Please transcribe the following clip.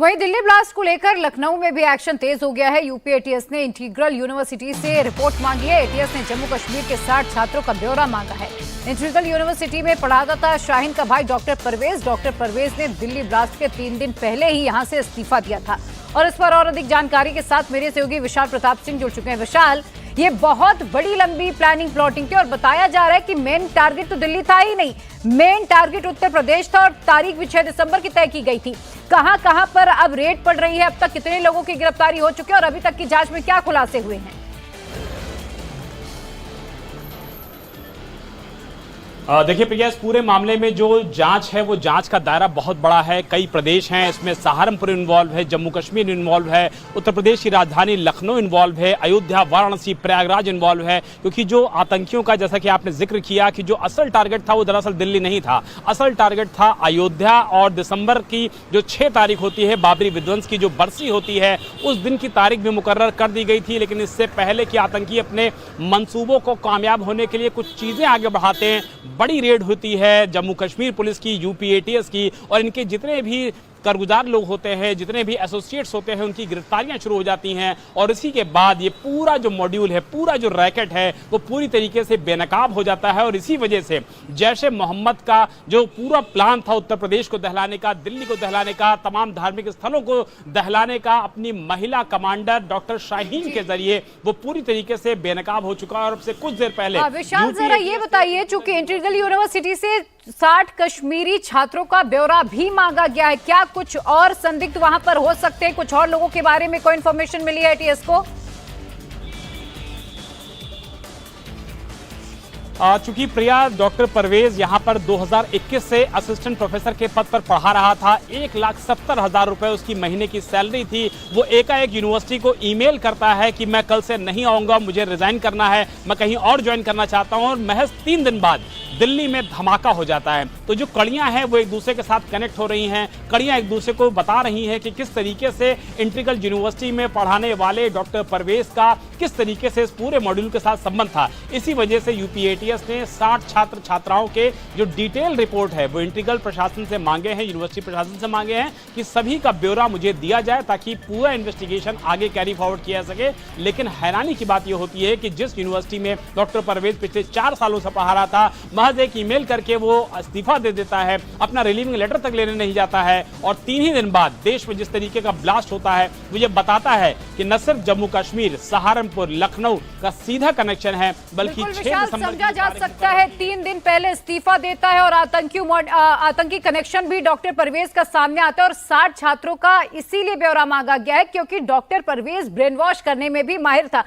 वहीं दिल्ली ब्लास्ट को लेकर लखनऊ में भी एक्शन तेज हो गया है। यूपी एटीएस ने इंटीग्रल यूनिवर्सिटी से रिपोर्ट मांगी है। एटीएस ने जम्मू कश्मीर के 60 छात्रों का ब्यौरा मांगा है। इंटीग्रल यूनिवर्सिटी में पढ़ाता था शाहीन का भाई डॉक्टर परवेज ने दिल्ली ब्लास्ट के 3 दिन पहले ही यहां से इस्तीफा दिया था। और इस पर और अधिक जानकारी के साथ मेरे सहयोगी विशाल प्रताप सिंह जुड़ चुके हैं। विशाल, ये बहुत बड़ी लंबी प्लानिंग प्लॉटिंग थी और बताया जा रहा है कि मेन टारगेट तो दिल्ली था ही नहीं, मेन टारगेट उत्तर प्रदेश था और तारीख भी 6 दिसंबर की तय की गई थी। कहां पर अब रेड पड़ रही है, अब तक कितने लोगों की गिरफ्तारी हो चुकी है और अभी तक की जांच में क्या खुलासे हुए हैं? देखिए प्रिया, इस पूरे मामले में जो जांच है वो जांच का दायरा बहुत बड़ा है। कई प्रदेश हैं, इसमें सहारनपुर इन्वॉल्व है, जम्मू कश्मीर इन्वॉल्व है, उत्तर प्रदेश की राजधानी लखनऊ इन्वॉल्व है, अयोध्या, वाराणसी, प्रयागराज इन्वॉल्व है। क्योंकि जो आतंकियों का, जैसा कि आपने जिक्र किया कि जो असल टारगेट था वो दरअसल दिल्ली नहीं था, असल टारगेट था अयोध्या। और दिसंबर की जो 6 तारीख होती है, बाबरी विध्वंस की जो बरसी होती है, उस दिन की तारीख भी मुकर्रर कर दी गई थी। लेकिन इससे पहले कि आतंकी अपने मंसूबों को कामयाब होने के लिए कुछ चीजें आगे बढ़ाते हैं, बड़ी रेड होती है जम्मू कश्मीर पुलिस की, यूपी एटीएस की, और इनके जितने भी कारगुजार लोग होते हैं, जितने भी एसोसिएट्स होते हैं, उनकी गिरफ्तारियां शुरू हो जाती हैं। और इसी के बाद ये पूरा जो मॉड्यूल है, पूरा जो रैकेट है, वो पूरी तरीके से बेनकाब हो जाता है। और इसी वजह से जैश ए मोहम्मद का जो पूरा प्लान था उत्तर प्रदेश को दहलाने का, दिल्ली को दहलाने का, तमाम धार्मिक स्थलों को दहलाने का, अपनी महिला कमांडर डॉक्टर शाहीन के जरिए वो पूरी तरीके से बेनकाब हो चुका है। और अब से कुछ देर पहले विशाल, जरा ये बताइए, चूंकि इंटीग्रल यूनिवर्सिटी से 60 कश्मीरी छात्रों का ब्यौरा भी मांगा गया है, क्या कुछ और संदिग्ध वहां पर हो सकते हैं? कुछ और लोगों के बारे में कोई इंफॉर्मेशन मिली है एटीएस को? चूंकि प्रिया, डॉक्टर परवेज यहां पर 2021 से असिस्टेंट प्रोफेसर के पद पर पढ़ा रहा था। 1,70,000 रुपए उसकी महीने की सैलरी थी। वो एकाएक यूनिवर्सिटी को ईमेल करता है कि मैं कल से नहीं आऊंगा, मुझे रिजाइन करना है, मैं कहीं और ज्वाइन करना चाहता हूं। और महज 3 दिन बाद दिल्ली में धमाका हो जाता है। तो जो कड़ियां हैं वो एक दूसरे के साथ कनेक्ट हो रही हैं, कड़ियां एक दूसरे को बता रही हैं कि किस तरीके से इंटीग्रल यूनिवर्सिटी में पढ़ाने वाले डॉक्टर परवेज का किस तरीके से इस पूरे मॉड्यूल के साथ संबंध था। इसी वजह से यूपी एटीएस ने 60 छात्र छात्राओं के जो डिटेल रिपोर्ट है वो इंटीग्रल प्रशासन से मांगे हैं, यूनिवर्सिटी प्रशासन से मांगे हैं कि सभी का ब्यौरा मुझे दिया जाए ताकि पूरा इन्वेस्टिगेशन आगे कैरी फॉरवर्ड किया जा सके। लेकिन हैरानी की बात यह होती है कि जिस यूनिवर्सिटी में डॉक्टर परवेज पिछले 4 सालों से पढ़ा रहा था, महज एक ईमेल करके वो इस्तीफा दे देता है, अपना रिलीविंग लेटर तक लेने नहीं जाता है। और 3 ही दिन बाद देश में जिस तरीके का ब्लास्ट होता है वो ये बताता है कि न सिर्फ जम्मू कश्मीर, सहारनपुर, लखनऊ का सीधा कनेक्शन है, बल्कि 6 दिसंबर समझा जा सकता है 3 दिन पहले इस्तीफा देता है और आतंकी कनेक्शन भी डॉक्टर परवेज का सामने आता है। और 60 छात्रों का इसीलिए ब्यौरा मांगा गया है क्योंकि डॉक्टर परवेज ब्रेन वॉश करने में भी माहिर था।